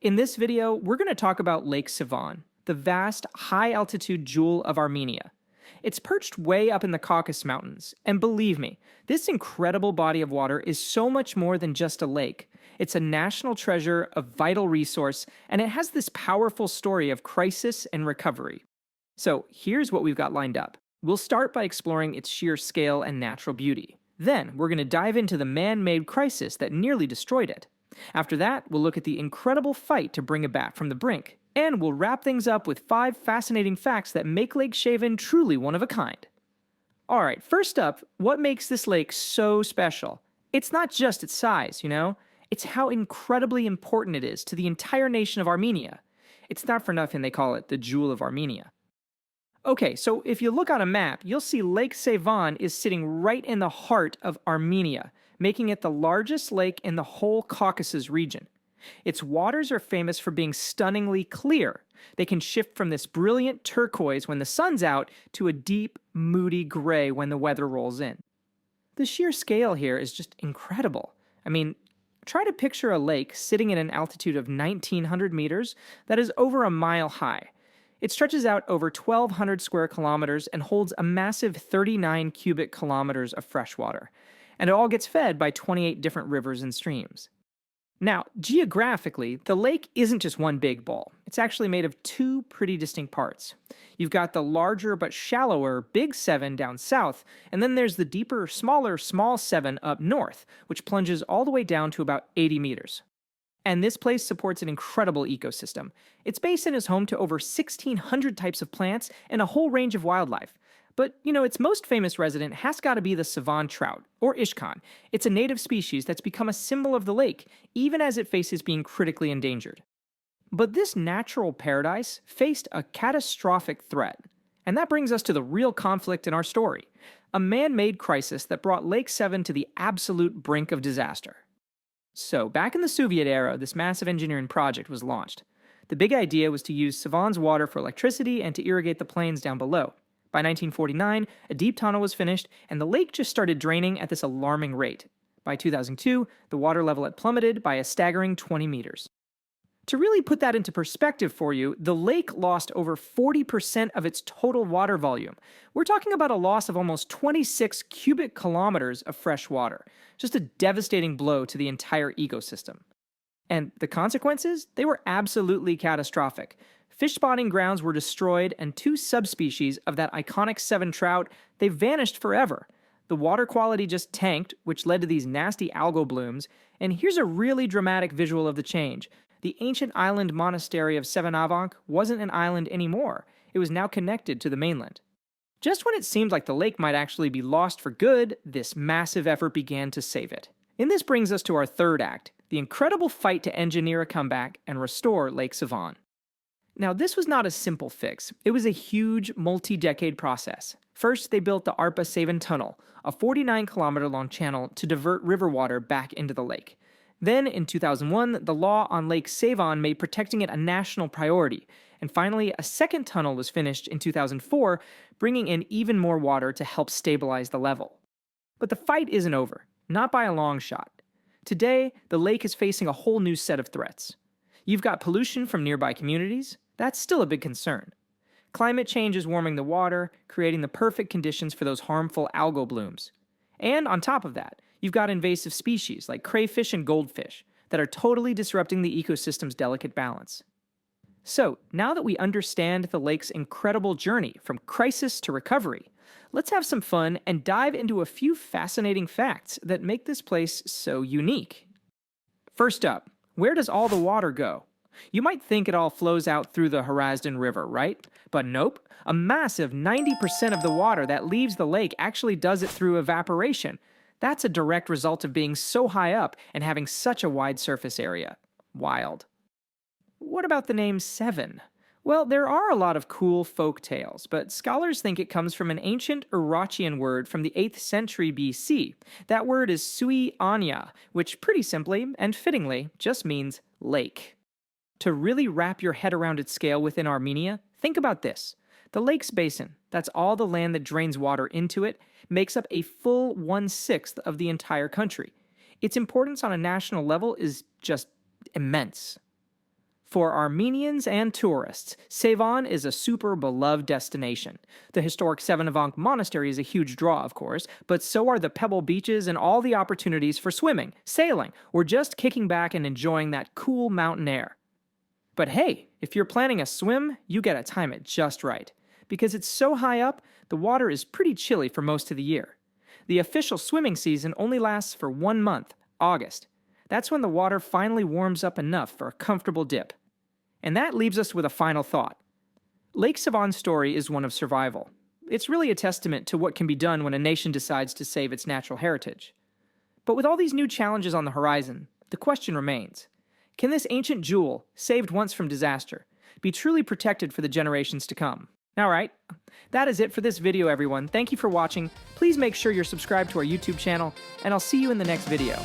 In this video, we're going to talk about Lake Sevan, the vast, high-altitude jewel of Armenia. It's perched way up in the Caucasus Mountains, and believe me, this incredible body of water is so much more than just a lake. It's a national treasure, a vital resource, and it has this powerful story of crisis and recovery. So here's what we've got lined up. We'll start by exploring its sheer scale and natural beauty. Then, we're going to dive into the man-made crisis that nearly destroyed it. After that, we'll look at the incredible fight to bring it back from the brink. And we'll wrap things up with 5 fascinating facts that make Lake Sevan truly one of a kind. Alright, first up, what makes this lake so special? It's not just its size, It's how incredibly important it is to the entire nation of Armenia. It's not for nothing they call it the Jewel of Armenia. Okay, so if you look on a map, you'll see Lake Sevan is sitting right in the heart of Armenia, making it the largest lake in the whole Caucasus region. Its waters are famous for being stunningly clear. They can shift from this brilliant turquoise when the sun's out to a deep, moody gray when the weather rolls in. The sheer scale here is just incredible. Try to picture a lake sitting at an altitude of 1,900 meters that is over a mile high. It stretches out over 1,200 square kilometers and holds a massive 39 cubic kilometers of fresh water. And it all gets fed by 28 different rivers and streams. Now, geographically, the lake isn't just one big ball. It's actually made of 2 pretty distinct parts. You've got the larger but shallower Big Sevan down south, and then there's the deeper, smaller Small Sevan up north, which plunges all the way down to about 80 meters. And this place supports an incredible ecosystem. Its basin is home to over 1,600 types of plants and a whole range of wildlife. But, its most famous resident has got to be the Sevan trout, or Ishkan. It's a native species that's become a symbol of the lake, even as it faces being critically endangered. But this natural paradise faced a catastrophic threat. And that brings us to the real conflict in our story, a man-made crisis that brought Lake Sevan to the absolute brink of disaster. So, back in the Soviet era, this massive engineering project was launched. The big idea was to use Sevan's water for electricity and to irrigate the plains down below. By 1949, a deep tunnel was finished, and the lake just started draining at this alarming rate. By 2002, the water level had plummeted by a staggering 20 meters. To really put that into perspective for you, the lake lost over 40% of its total water volume. We're talking about a loss of almost 26 cubic kilometers of fresh water. Just a devastating blow to the entire ecosystem. And the consequences? They were absolutely catastrophic. Fish spawning grounds were destroyed, and 2 subspecies of that iconic Sevan trout, they vanished forever. The water quality just tanked, which led to these nasty algal blooms. And here's a really dramatic visual of the change. The ancient island monastery of Sevanavank wasn't an island anymore. It was now connected to the mainland. Just when it seemed like the lake might actually be lost for good, this massive effort began to save it. And this brings us to our third act, the incredible fight to engineer a comeback and restore Lake Sevan. Now, this was not a simple fix. It was a huge, multi-decade process. First, they built the Arpa Sevan Tunnel, a 49-kilometer-long channel to divert river water back into the lake. Then, in 2001, the law on Lake Sevan made protecting it a national priority. And finally, a second tunnel was finished in 2004, bringing in even more water to help stabilize the level. But the fight isn't over, not by a long shot. Today, the lake is facing a whole new set of threats. You've got pollution from nearby communities. That's still a big concern. Climate change is warming the water, creating the perfect conditions for those harmful algal blooms. And on top of that, you've got invasive species like crayfish and goldfish that are totally disrupting the ecosystem's delicate balance. So, now that we understand the lake's incredible journey from crisis to recovery, let's have some fun and dive into a few fascinating facts that make this place so unique. First up, where does all the water go? You might think it all flows out through the Hrazdan River, right? But nope, a massive 90% of the water that leaves the lake actually does it through evaporation. That's a direct result of being so high up and having such a wide surface area. Wild. What about the name Sevan? Well, there are a lot of cool folk tales, but scholars think it comes from an ancient Urachian word from the 8th century BC. That word is sui anya, which pretty simply, and fittingly, just means lake. To really wrap your head around its scale within Armenia, think about this. The lake's basin, that's all the land that drains water into it, makes up a full 1/6 of the entire country. Its importance on a national level is just immense. For Armenians and tourists, Sevan is a super beloved destination. The historic Sevan monastery is a huge draw, of course, but so are the pebble beaches and all the opportunities for swimming, sailing, or just kicking back and enjoying that cool mountain air. But hey, if you're planning a swim, you gotta time it just right. Because it's so high up, the water is pretty chilly for most of the year. The official swimming season only lasts for 1 month, August. That's when the water finally warms up enough for a comfortable dip. And that leaves us with a final thought. Lake Sevan's story is one of survival. It's really a testament to what can be done when a nation decides to save its natural heritage. But with all these new challenges on the horizon, the question remains, can this ancient jewel, saved once from disaster, be truly protected for the generations to come? Alright, that is it for this video, everyone. Thank you for watching. Please make sure you're subscribed to our YouTube channel, and I'll see you in the next video.